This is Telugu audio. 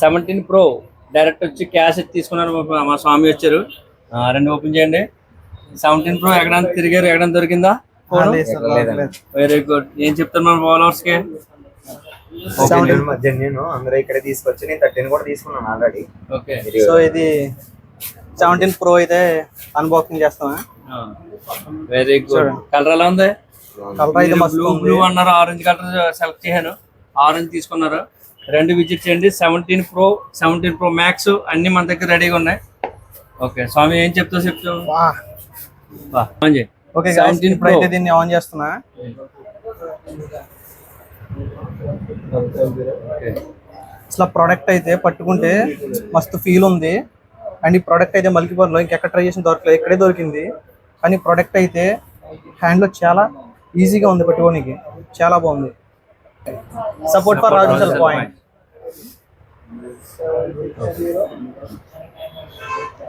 17 Pro డైరెక్ట్ వచ్చి క్యాష్ తీసుకున్నారు. మా స్వామి వచ్చారు. రెండు ఓపెన్ చేయండి. 17 Pro ఎక్కడానికి తిరిగారు, ఎక్కడానికి దొరికిందా? Very good. ఏం చెప్తారు మన ఫాలోవర్స్ కి? నేను అందరూ ఇక్కడ తీసుకొచ్చి నేను 13 కూడా తీసుకున్నాను ఆల్రెడీ. ఓకే, సో ఇది 17 Pro అయితే అన్బాక్సింగ్ చేస్తామా? Very good. కలర్ ఎలా ఉంది? కలర్ అయితే బ్లూ అన్నారు, ఆరెంజ్ కలర్ సెలెక్ట్ చేశాను. ఆరెంజ్ తీసుకున్నారు. రెండు విజిట్ చేయండి. 17 Pro, 17 Pro Max అన్ని మన దగ్గర రెడీగా ఉన్నాయి. ఓకే స్వామి, ఏం చెప్తావు? ఓకే, ఇప్పుడైతే దీన్ని ఆన్ చేస్తున్నా. అసలు ప్రోడక్ట్ అయితే పట్టుకుంటే మస్తు ఫీల్ ఉంది. అండ్ ఈ ప్రోడక్ట్ అయితే మల్టీపర్లో ఇంకెక్కడ ట్రై చేసిన దొరకలేదు, ఇక్కడే దొరికింది. కానీ ప్రోడక్ట్ అయితే హ్యాండ్లో చాలా ఈజీగా ఉంది, పట్టుకోనికి చాలా బాగుంది. Support for Raju point.